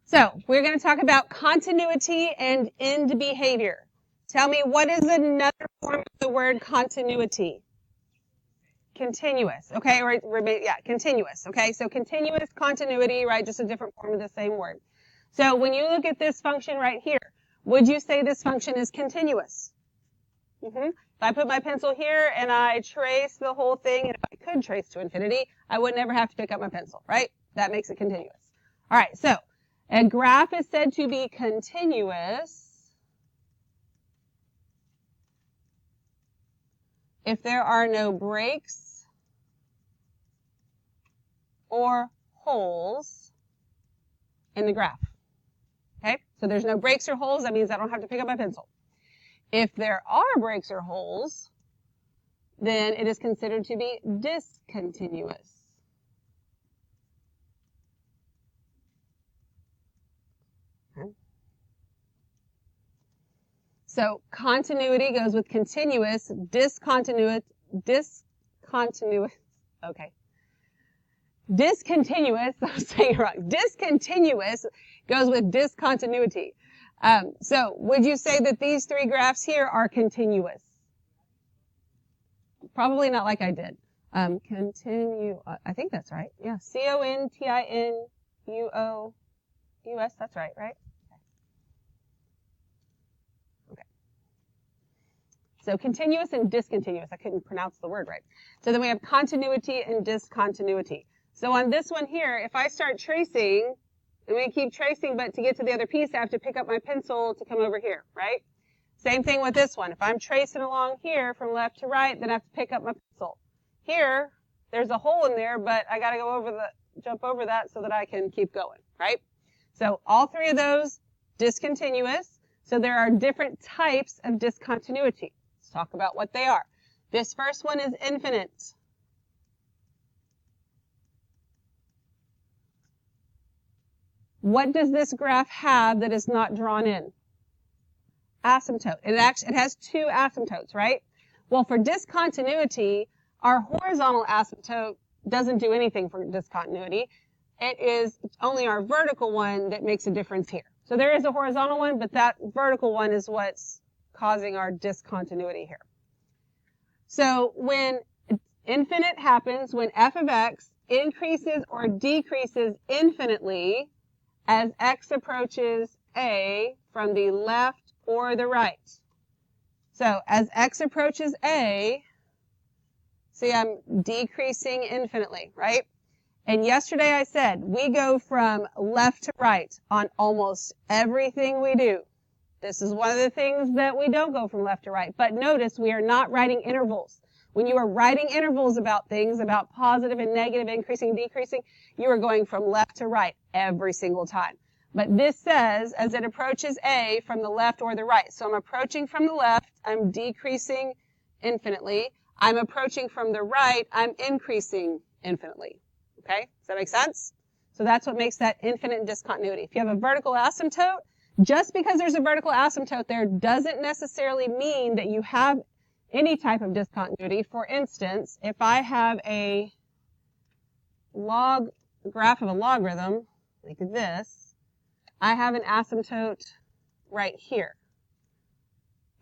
So we're going to talk about continuity and end behavior. Tell me, what is another form of the word continuity? Continuous, okay? Or yeah, continuous, okay? So continuous, continuity, right? Just a different form of the same word. So when you look at this function right here, would you say this function is continuous? If I put my pencil here and I trace the whole thing, and if I could trace to infinity, I would never have to pick up my pencil, right? That makes it continuous. All right, so a graph is said to be continuous if there are no breaks or holes in the graph. Okay, so there's no breaks or holes. That means I don't have to pick up my pencil. If there are breaks or holes, then it is considered to be discontinuous. Okay. So continuity goes with continuous, discontinuous, okay. Discontinuous, I'm saying it wrong. Discontinuous goes with discontinuity. So would you say that these three graphs here are continuous? Probably not like I did. Continue, I think that's right. Yeah, C-O-N-T-I-N-U-O-U-S, that's right, right? Okay. So continuous and discontinuous. I couldn't pronounce the word right. So then we have continuity and discontinuity. So on this one here, if I start tracing, I'm going to keep tracing, but to get to the other piece, I have to pick up my pencil to come over here, right? Same thing with this one. If I'm tracing along here from left to right, then I have to pick up my pencil. Here, there's a hole in there, but I got to jump over that so that I can keep going, right? So all three of those, discontinuous. So there are different types of discontinuity. Let's talk about what they are. This first one is infinite. What does this graph have that is not drawn in? Asymptote. It has two asymptotes, right? Well, for discontinuity, our horizontal asymptote doesn't do anything for discontinuity. It is only our vertical one that makes a difference here. So there is a horizontal one, but that vertical one is what's causing our discontinuity here. So when infinite happens, when f of x increases or decreases infinitely as x approaches a from the left or the right. So as x approaches a, see, I'm decreasing infinitely, right? And yesterday I said we go from left to right on almost everything we do. This is one of the things that we don't go from left to right. But notice we are not writing intervals. When you are writing intervals about things, about positive and negative, increasing, decreasing, you are going from left to right every single time. But this says, as it approaches A from the left or the right. So I'm approaching from the left, I'm decreasing infinitely. I'm approaching from the right, I'm increasing infinitely. Okay? Does that make sense? So that's what makes that infinite discontinuity. If you have a vertical asymptote, just because there's a vertical asymptote there doesn't necessarily mean that you have any type of discontinuity. For instance, if I have a graph of a logarithm, like this, I have an asymptote right here.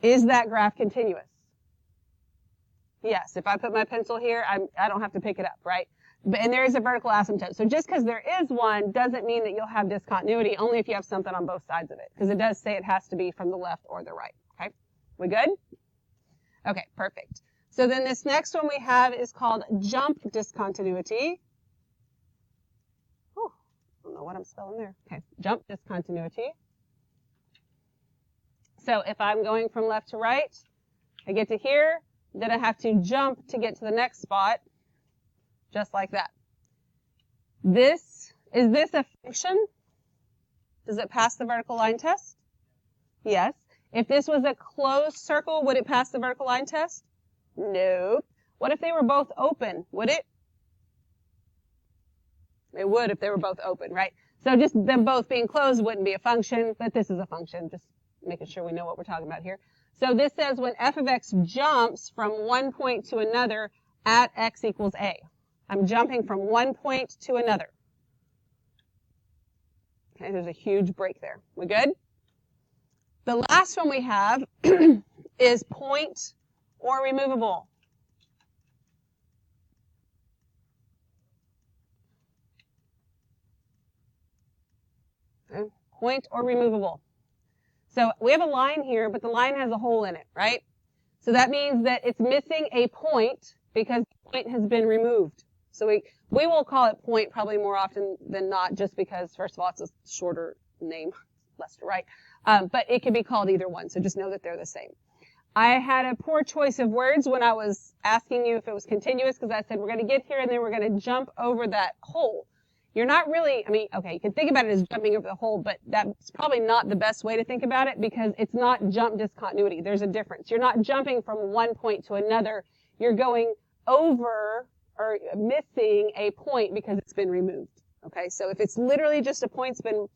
Is that graph continuous? Yes. If I put my pencil here, I don't have to pick it up, right? And there is a vertical asymptote. So just because there is one doesn't mean that you'll have discontinuity, only if you have something on both sides of it. Because it does say it has to be from the left or the right. Okay? We good? Okay, perfect. So then this next one we have is called jump discontinuity. Oh, I don't know what I'm spelling there. Okay, jump discontinuity. So if I'm going from left to right, I get to here, then I have to jump to get to the next spot, just like that. Is this a function? Does it pass the vertical line test? Yes. If this was a closed circle, would it pass the vertical line test? No. What if they were both open? Would it? It would if they were both open, right? So just them both being closed wouldn't be a function, but this is a function, just making sure we know what we're talking about here. So this says when f of x jumps from one point to another at x equals a. I'm jumping from one point to another. Okay, there's a huge break there. We good? The last one we have is point or removable. Okay. Point or removable. So we have a line here, but the line has a hole in it, right? So that means that it's missing a point because the point has been removed. So we will call it point probably more often than not, just because, first of all, it's a shorter name, left to right. But it can be called either one, so just know that they're the same. I had a poor choice of words when I was asking you if it was continuous, because I said we're going to get here and then we're going to jump over that hole. You're not really, I mean, okay, you can think about it as jumping over the hole, but that's probably not the best way to think about it because it's not jump discontinuity. There's a difference. You're not jumping from one point to another. You're going over or missing a point because it's been removed. Okay, so if it's literally just a point's been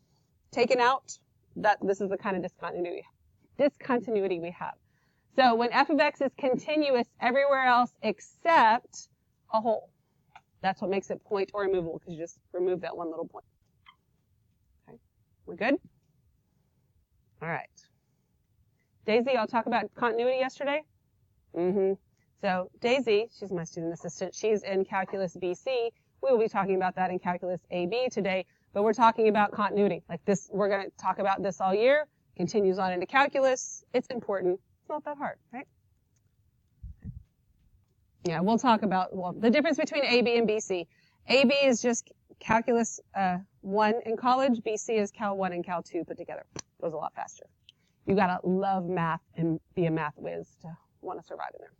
taken out, this is the kind of discontinuity we have. So when f of x is continuous everywhere else except a hole, that's what makes it point or removable, because you just remove that one little point. Okay, we're good? All right. Daisy, I'll talk about continuity yesterday. So Daisy, she's my student assistant. She's in Calculus BC. We will be talking about that in Calculus AB today, but we're talking about continuity. Like this, we're going to talk about this all year. Continues on into Calculus. It's important. It's not that hard, right? Yeah, we'll talk about, well, the difference between AB and BC. AB is just Calculus 1 in college. BC is Cal 1 and Cal 2 put together. Goes a lot faster. You gotta love math and be a math whiz to want to survive in there.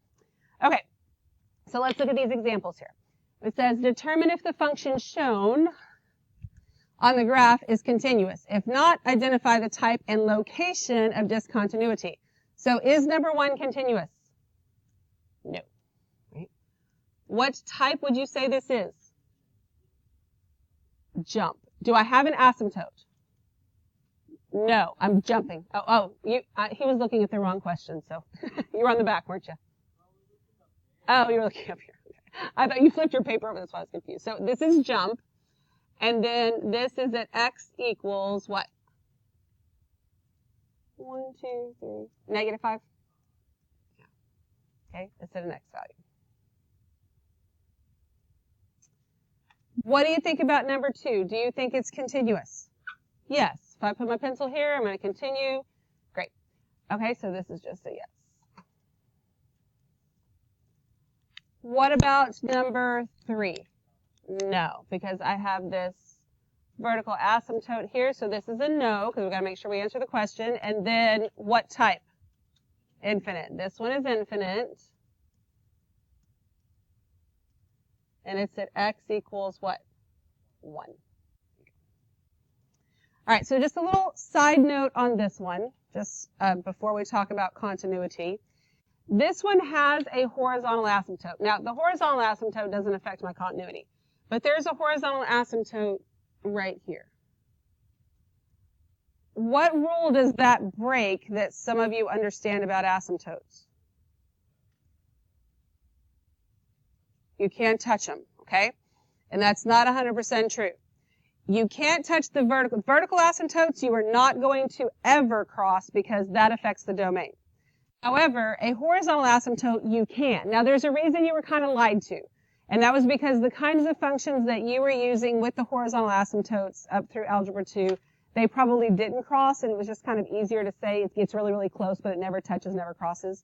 Okay, so let's look at these examples here. It says, determine if the function shown on the graph is continuous. If not, identify the type and location of discontinuity. So is number 1 continuous? No. What type would you say this is? Jump. Do I have an asymptote? No, I'm jumping. He was looking at the wrong question, so you were on the back, weren't you? Oh, you were looking up here. Okay. I thought you flipped your paper over, that's why I was confused. So this is jump, and then this is at x equals what? 1, 2, 3, negative 5? Yeah. Okay, it's at an x value. What do you think about number 2? Do you think it's continuous? Yes. If I put my pencil here, I'm going to continue. Great. Okay, so this is just a yes. What about number 3? No, because I have this vertical asymptote here, so this is a no, because we've got to make sure we answer the question. And then what type? Infinite. This one is infinite. And it's at x equals what? 1. All right, so just a little side note on this one, just before we talk about continuity. This one has a horizontal asymptote. Now, the horizontal asymptote doesn't affect my continuity, but there's a horizontal asymptote right here. What rule does that break that some of you understand about asymptotes? You can't touch them, okay? And that's not 100% true. You can't touch the vertical asymptotes. You are not going to ever cross because that affects the domain. However, a horizontal asymptote you can. Now, there's a reason you were kind of lied to, and that was because the kinds of functions that you were using with the horizontal asymptotes up through Algebra 2, they probably didn't cross, and it was just kind of easier to say it gets really, really close, but it never touches, never crosses.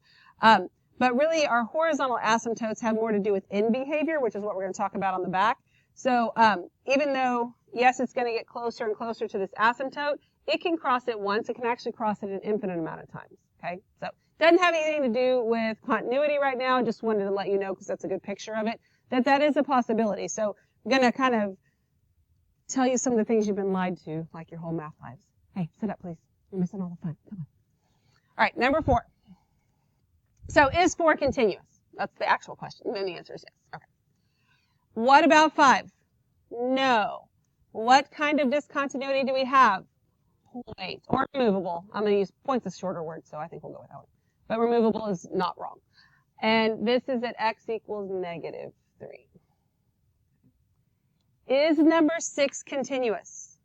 But really, our horizontal asymptotes have more to do with end behavior, which is what we're going to talk about on the back. So even though, yes, it's going to get closer and closer to this asymptote, it can cross it once. It can actually cross it an infinite amount of times. Okay, so doesn't have anything to do with continuity right now. Just wanted to let you know, because that's a good picture of it, that is a possibility. So I'm going to kind of tell you some of the things you've been lied to, like your whole math lives. Hey, sit up, please. You're missing all the fun. Come on. All right, number 4. So is 4 continuous? That's the actual question. And then the answer is yes. Okay. What about 5? No. What kind of discontinuity do we have? Point or removable. I'm going to use point's a shorter word, so I think we'll go with that one. But removable is not wrong. And this is at x equals negative 3. Is number 6 continuous?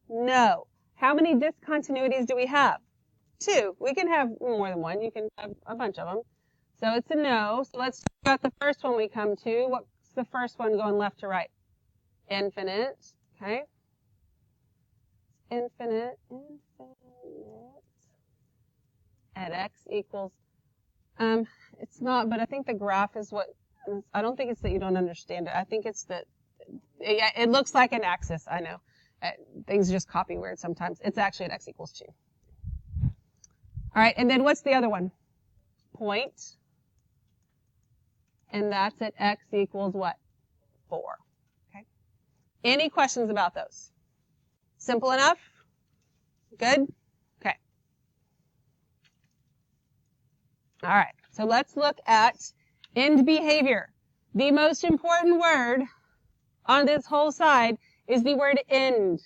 No. How many discontinuities do we have? 2. We can have more than one. You can have a bunch of them. So it's a no. So let's talk about the first one we come to. What's the first one going left to right? Infinite. Okay. Infinite at x equals, it's not, but I think the graph is what, I don't think it's that you don't understand it. I think it's that, it looks like an axis, I know. Things just copy weird sometimes. It's actually at x equals 2. All right, and then what's the other one? Point. And that's at x equals what? 4. Okay. Any questions about those? Simple enough? Good? Okay. All right, so let's look at end behavior. The most important word on this whole side is the word end.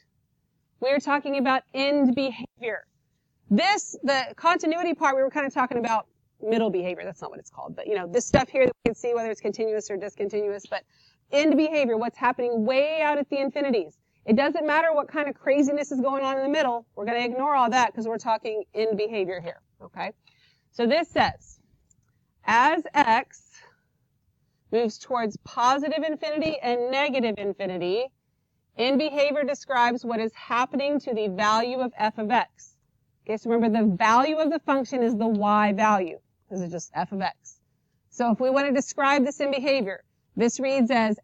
We're talking about end behavior. The continuity part, we were kind of talking about middle behavior. That's not what it's called, but you know, this stuff here that we can see whether it's continuous or discontinuous, but end behavior, what's happening way out at the infinities. It doesn't matter what kind of craziness is going on in the middle. We're going to ignore all that because we're talking end behavior here, okay? So this says, as x moves towards positive infinity and negative infinity, end behavior describes what is happening to the value of f of x. Okay, so remember the value of the function is the y value. This is just f of x. So if we want to describe this in behavior, this reads as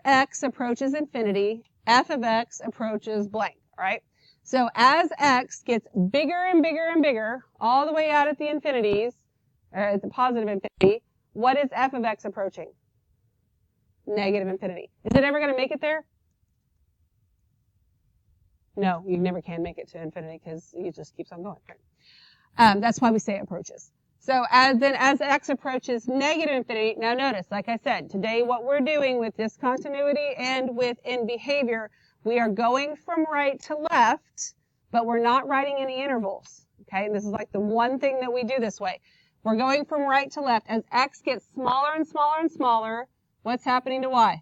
x approaches infinity, f of x approaches blank, all right? So as x gets bigger and bigger and bigger, all the way out at the infinities, or at the positive infinity, what is f of x approaching? Negative infinity. Is it ever going to make it there? No, you never can make it to infinity because it just keeps on going. Right? That's why we say approaches. So as x approaches negative infinity, now notice, like I said, today what we're doing with discontinuity and with end behavior, we are going from right to left, but we're not writing any intervals. Okay, and this is like the one thing that we do this way. We're going from right to left. As x gets smaller and smaller and smaller, what's happening to y?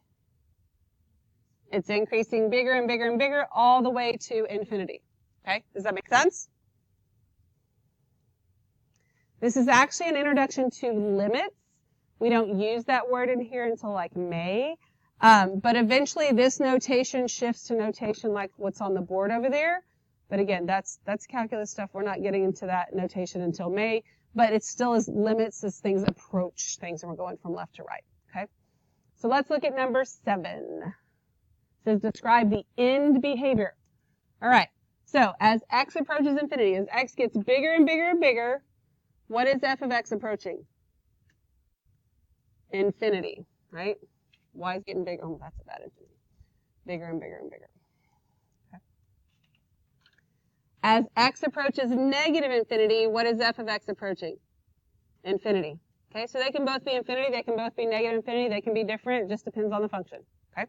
It's increasing bigger and bigger and bigger all the way to infinity. Okay, does that make sense? This is actually an introduction to limits. We don't use that word in here until like May. But eventually this notation shifts to notation like what's on the board over there. But again, that's calculus stuff. We're not getting into that notation until May. But it still is limits as things approach things and we're going from left to right. Okay? So let's look at number 7. It says describe the end behavior. All right. So as x approaches infinity, as x gets bigger and bigger and bigger, what is f of x approaching? Infinity, right? Y is getting bigger. Oh, that's a bad infinity. Bigger and bigger and bigger. Okay. As x approaches negative infinity, what is f of x approaching? Infinity. Okay, so they can both be infinity, they can both be negative infinity, they can be different, it just depends on the function. Okay?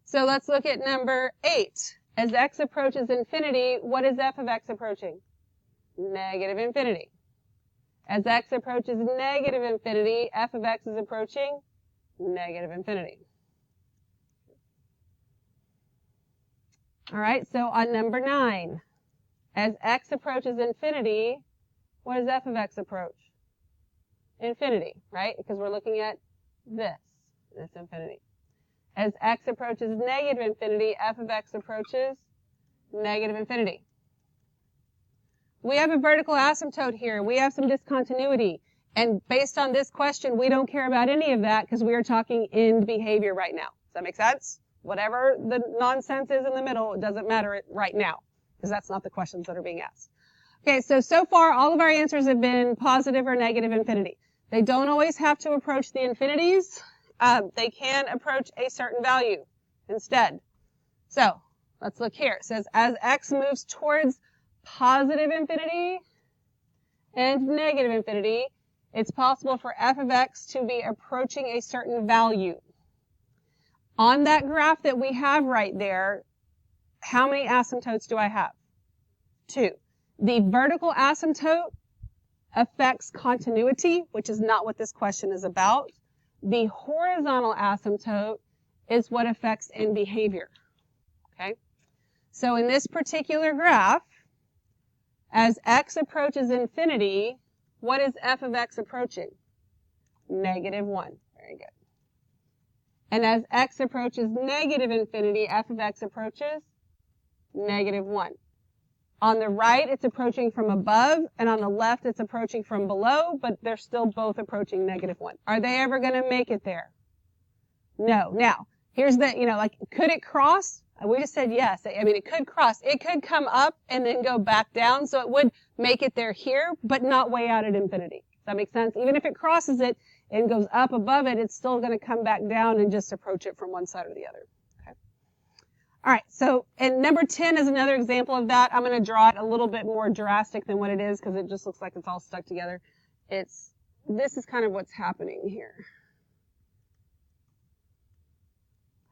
So let's look at number 8. As x approaches infinity, what is f of x approaching? Negative infinity. As x approaches negative infinity, f of x is approaching negative infinity. All right, so on number 9, as x approaches infinity, what does f of x approach? Infinity, right? Because we're looking at this infinity. As x approaches negative infinity, f of x approaches negative infinity. We have a vertical asymptote here. We have some discontinuity. And based on this question, we don't care about any of that because we are talking end behavior right now. Does that make sense? Whatever the nonsense is in the middle, it doesn't matter right now because that's not the questions that are being asked. Okay, so far all of our answers have been positive or negative infinity. They don't always have to approach the infinities. They can approach a certain value instead. So let's look here. It says as x moves towards positive infinity and negative infinity, it's possible for f of x to be approaching a certain value. On that graph that we have right there, how many asymptotes do I have? 2. The vertical asymptote affects continuity, which is not what this question is about. The horizontal asymptote is what affects end behavior. Okay? So in this particular graph, as x approaches infinity, what is f of x approaching? Negative 1. Very good. And as x approaches negative infinity, f of x approaches negative 1. On the right, it's approaching from above, and on the left, it's approaching from below, but they're still both approaching negative 1. Are they ever going to make it there? No. Now, here's the, like, could it cross? We just said yes. I mean, it could cross. It could come up and then go back down, so it would make it there here, but not way out at infinity. Does that make sense? Even if it crosses it and goes up above it, it's still going to come back down and just approach it from one side or the other. Okay. All right, so, and number 10 is another example of that. I'm going to draw it a little bit more drastic than what it is because it just looks like it's all stuck together. This is kind of what's happening here.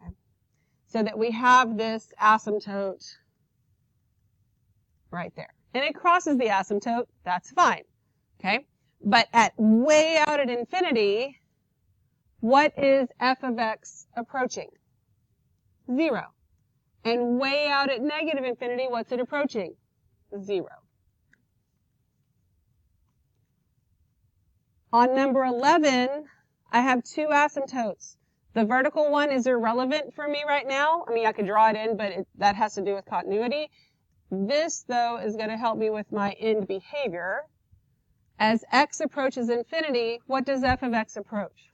Okay. So that we have this asymptote right there. And it crosses the asymptote, that's fine. Okay? But at way out at infinity, what is f of x approaching? 0. And way out at negative infinity, what's it approaching? 0. On number 11, I have two asymptotes. The vertical one is irrelevant for me right now. I mean, I could draw it in, but that has to do with continuity. This, though, is going to help me with my end behavior. As x approaches infinity, what does f of x approach?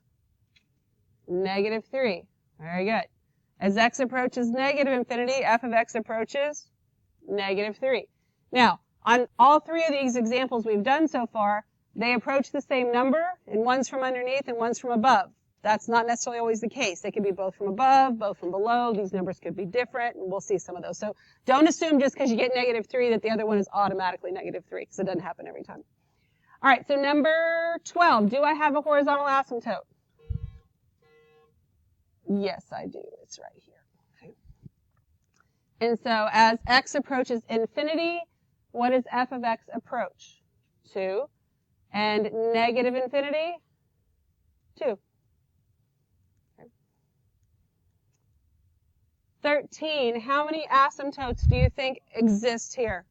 Negative 3. Very good. As x approaches negative infinity, f of x approaches negative 3. Now, on all three of these examples we've done so far, they approach the same number, and one's from underneath and one's from above. That's not necessarily always the case. They could be both from above, both from below. These numbers could be different, and we'll see some of those. So don't assume just because you get negative 3 that the other one is automatically negative 3, because it doesn't happen every time. All right, so number 12, do I have a horizontal asymptote? Yes, I do. It's right here. Okay. And so as x approaches infinity, what does f of x approach? 2. And negative infinity? 2. Okay. 13, how many asymptotes do you think exist here?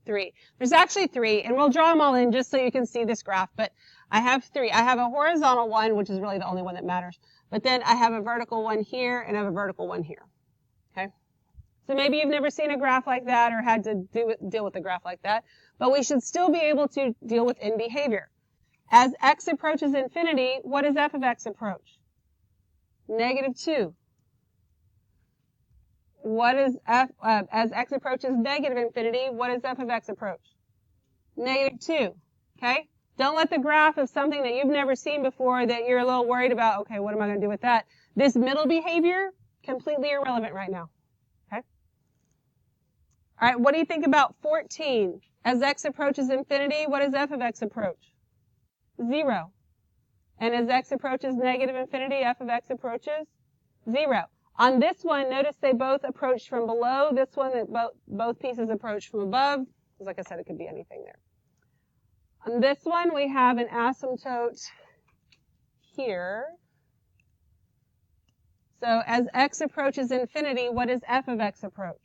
3. There's actually 3, and we'll draw them all in just so you can see this graph, but I have 3. I have a horizontal one, which is really the only one that matters, but then I have a vertical one here, and I have a vertical one here. Okay? So maybe you've never seen a graph like that or had to deal with a graph like that, but we should still be able to deal with end behavior. As x approaches infinity, what does f of x approach? Negative 2. What is f, as x approaches negative infinity, what does f of x approach? Negative 2. Okay? Don't let the graph of something that you've never seen before that you're a little worried about, okay, what am I going to do with that? This middle behavior, completely irrelevant right now. Okay? All right, what do you think about 14? As x approaches infinity, what does f of x approach? 0. And as x approaches negative infinity, f of x approaches 0. On this one, notice they both approach from below. This one, both pieces approach from above. Because like I said, it could be anything there. On this one, we have an asymptote here. So as x approaches infinity, what does f of x approach?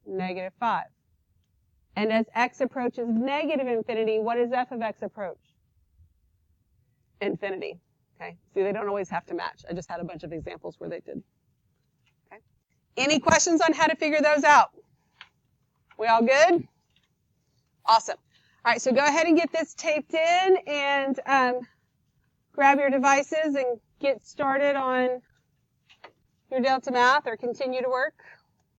Negative 5. And as x approaches negative infinity, what does f of x approach? Infinity. Okay, see, they don't always have to match. I just had a bunch of examples where they did. Okay. Any questions on how to figure those out? We all good? Awesome. All right, so go ahead and get this taped in and grab your devices and get started on your Delta Math or continue to work.